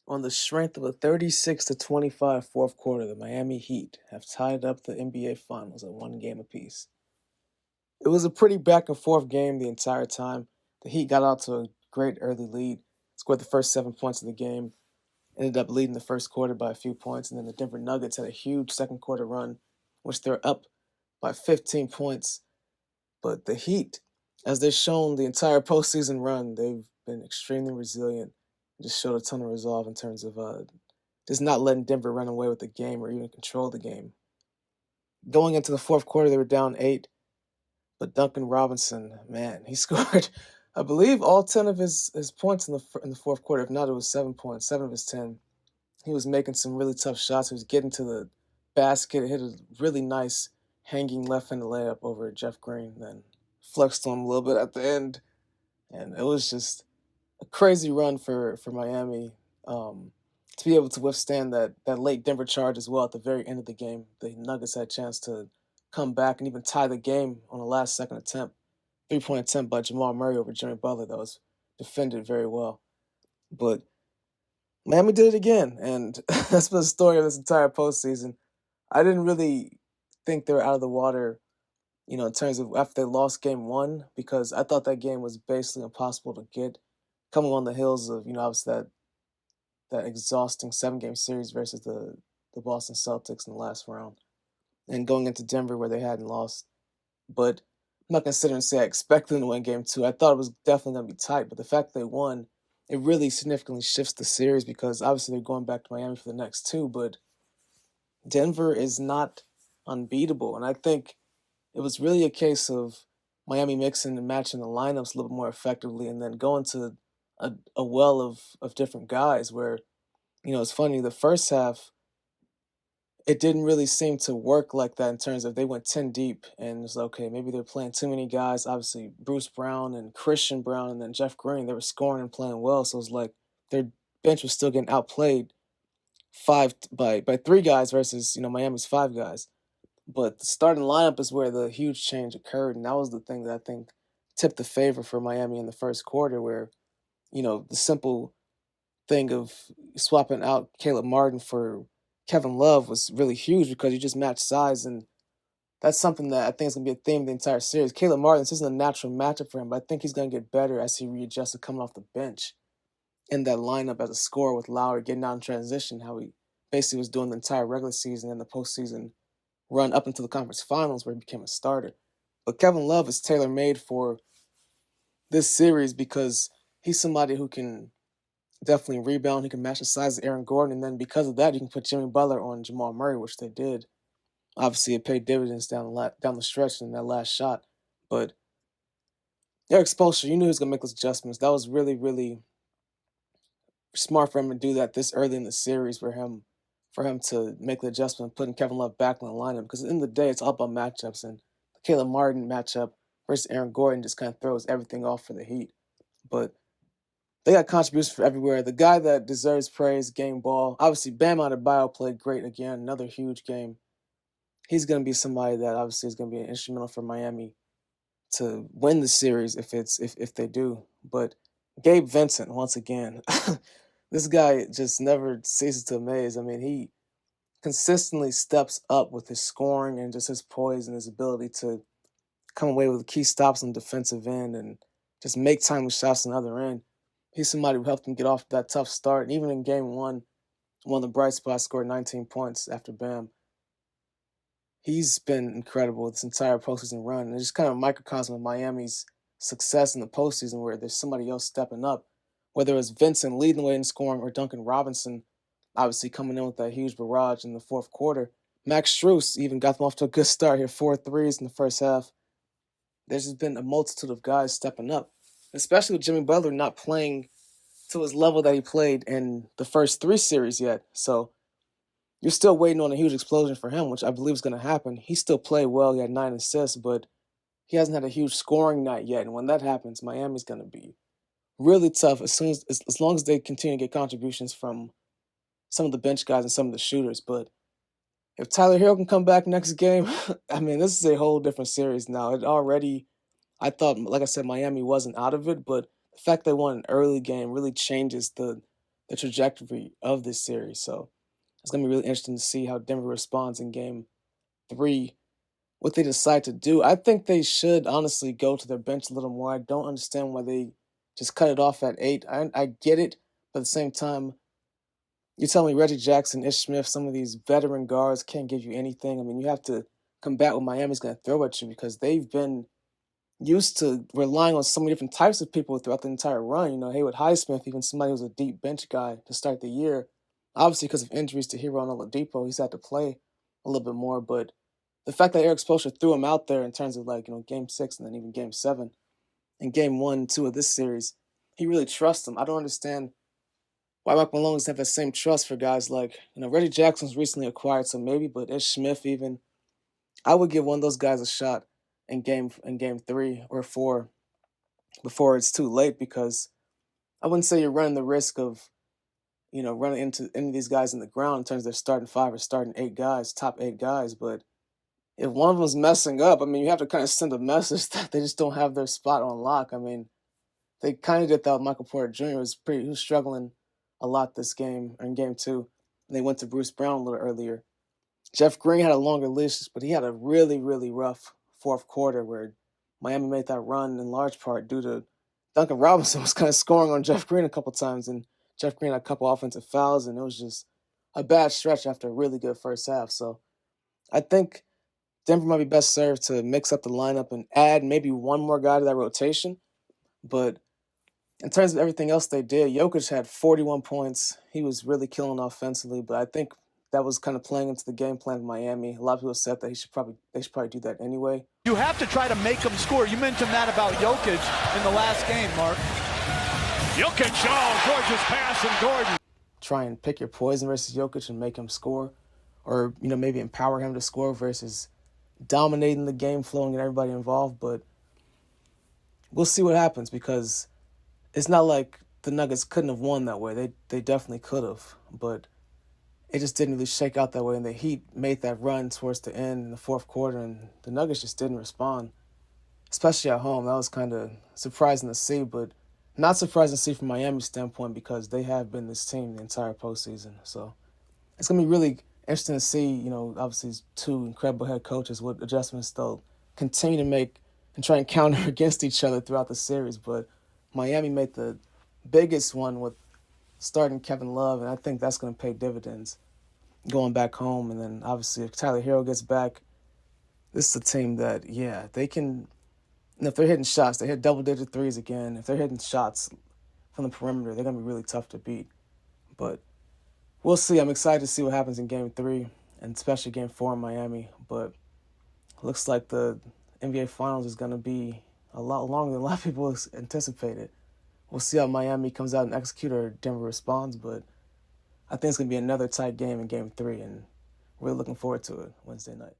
On the strength of a 36-25 fourth quarter, the Miami Heat have tied up the NBA Finals at one game apiece. It was a pretty back and forth game the entire time. The Heat got out to a great early lead, scored the first 7 points of the game, ended up leading the first quarter by a few points, and then the Denver Nuggets had a huge second quarter run, which they're up by 15 points. But the Heat, as they've shown the entire postseason run, they've been extremely resilient. Just showed a ton of resolve in terms of just not letting Denver run away with the game or even control the game. Going into the fourth quarter, they were down 8, but Duncan Robinson, man, he scored, I believe, all 10 of his points in the fourth quarter. If not, it was 7 points, 7 of his 10. He was making some really tough shots. He was getting to the basket, hit a really nice hanging left-handed layup over Jeff Green, then flexed on him a little bit at the end, and it was just a crazy run for Miami to be able to withstand that late Denver charge as well at the very end of the game. The Nuggets had a chance to come back and even tie the game on a last second attempt, 3-point attempt by Jamal Murray over Jimmy Butler that was defended very well. But Miami did it again, and that's been the story of this entire postseason. I didn't really think they were out of the water, in terms of after they lost game one, because I thought that game was basically impossible to get, coming on the heels of, obviously that exhausting 7-game series versus the Boston Celtics in the last round, and going into Denver where they hadn't lost. But I'm not gonna sit here and say I expected them to win game two. I thought it was definitely gonna be tight, but the fact they won, it really significantly shifts the series because obviously they're going back to Miami for the next two, but Denver is not unbeatable. And I think it was really a case of Miami mixing and matching the lineups a little bit more effectively and then going to a well of different guys where, it's funny, the first half, it didn't really seem to work like that in terms of they went 10 deep and it's like, okay, maybe they're playing too many guys. Obviously, Bruce Brown and Christian Brown and then Jeff Green, they were scoring and playing well. So it was like their bench was still getting outplayed by three guys versus, Miami's five guys. But the starting lineup is where the huge change occurred. And that was the thing that I think tipped the favor for Miami in the first quarter, where, the simple thing of swapping out Caleb Martin for Kevin Love was really huge because you just match size, and that's something that I think is gonna be a theme of the entire series. Caleb Martin, this isn't a natural matchup for him, but I think he's gonna get better as he readjusts coming off the bench in that lineup as a scorer with Lowry getting out in transition, how he basically was doing the entire regular season and the postseason run up into the conference finals where he became a starter. But Kevin Love is tailor made for this series because he's somebody who can definitely rebound. He can match the size of Aaron Gordon, and then because of that, you can put Jimmy Butler on Jamal Murray, which they did. Obviously, it paid dividends down the stretch in that last shot. But Eric Spoelstra, you knew he was gonna make those adjustments. That was really, really smart for him to do that this early in the series for him to make the adjustment, putting Kevin Love back in the lineup. Because at the end of the day, it's all about matchups, and the Caleb Martin matchup versus Aaron Gordon just kind of throws everything off for the Heat. But they got contributions from everywhere. The guy that deserves praise, game ball. Obviously, Bam Adebayo played great again. Another huge game. He's going to be somebody that obviously is going to be instrumental for Miami to win the series if they do. But Gabe Vincent, once again, this guy just never ceases to amaze. I mean, he consistently steps up with his scoring and just his poise and his ability to come away with key stops on the defensive end and just make timely shots on the other end. He's somebody who helped him get off that tough start. And even in game one of the bright spots, scored 19 points after Bam. He's been incredible this entire postseason run. And it's just kind of a microcosm of Miami's success in the postseason where there's somebody else stepping up, whether it was Vincent leading the way in scoring or Duncan Robinson obviously coming in with that huge barrage in the fourth quarter. Max Strus even got them off to a good start here, 4 threes in the first half. There's just been a multitude of guys stepping up, especially with Jimmy Butler not playing to his level that he played in the first three series yet. So you're still waiting on a huge explosion for him, which I believe is going to happen. He still played well. He had 9 assists, but he hasn't had a huge scoring night yet. And when that happens, Miami's going to be really tough as long as they continue to get contributions from some of the bench guys and some of the shooters. But if Tyler Hero can come back next game, I mean, this is a whole different series now. I thought, like I said, Miami wasn't out of it, but the fact they won an early game really changes the trajectory of this series. So it's going to be really interesting to see how Denver responds in game three, what they decide to do. I think they should honestly go to their bench a little more. I don't understand why they just cut it off at 8. I get it, but at the same time, you tell me Reggie Jackson, Ish Smith, some of these veteran guards can't give you anything. I mean, you have to combat what Miami's going to throw at you because they've been used to relying on so many different types of people throughout the entire run. You know, Haywood Highsmith, even somebody who was a deep bench guy to start the year. Obviously, because of injuries to Hero and Oladipo, he's had to play a little bit more. But the fact that Eric Spoelstra threw him out there in terms of game 6 and then even game 7 and game 1, 2 of this series, he really trusts him. I don't understand why Mike Malone doesn't have that same trust for guys like, Reggie Jackson's recently acquired, so maybe, but Ish Smith even. I would give one of those guys a shot in game 3 or 4 before it's too late, because I wouldn't say you're running the risk of, running into any of these guys in the ground in terms of their starting 5 or starting 8 guys, top 8 guys. But if one of them's messing up, I mean, you have to kind of send a message that they just don't have their spot on lock. I mean, they kind of did that with Michael Porter Jr. He was struggling a lot this game, or in game 2. And they went to Bruce Brown a little earlier. Jeff Green had a longer leash, but he had a really, really rough fourth quarter where Miami made that run in large part due to Duncan Robinson was kind of scoring on Jeff Green a couple times, and Jeff Green had a couple offensive fouls, and it was just a bad stretch after a really good first half. So I think Denver might be best served to mix up the lineup and add maybe one more guy to that rotation. But in terms of everything else they did, Jokic had 41 points. He was really killing offensively, but I think that was kind of playing into the game plan of Miami. A lot of people said that they should probably do that anyway. You have to try to make him score. You mentioned that about Jokic in the last game, Mark. Jokic, gorgeous pass from Gordon. Try and pick your poison versus Jokic and make him score, or maybe empower him to score versus dominating the game flow and get everybody involved. But we'll see what happens, because it's not like the Nuggets couldn't have won that way. They definitely could have, but it just didn't really shake out that way. And the Heat made that run towards the end in the fourth quarter, and the Nuggets just didn't respond, especially at home. That was kind of surprising to see, but not surprising to see from Miami's standpoint, because they have been this team the entire postseason. So it's going to be really interesting to see, obviously these two incredible head coaches, what adjustments they'll continue to make and try and counter against each other throughout the series. But Miami made the biggest one with starting Kevin Love, and I think that's going to pay dividends going back home. And then obviously if Tyler Hero gets back, this is a team that, they can, if they're hitting shots, they hit double-digit threes again. If they're hitting shots from the perimeter, they're going to be really tough to beat. But we'll see. I'm excited to see what happens in Game 3, and especially Game 4 in Miami. But it looks like the NBA Finals is going to be a lot longer than a lot of people anticipated. We'll see how Miami comes out and executes, or Denver responds. But I think it's going to be another tight game in Game 3, and we're looking forward to it Wednesday night.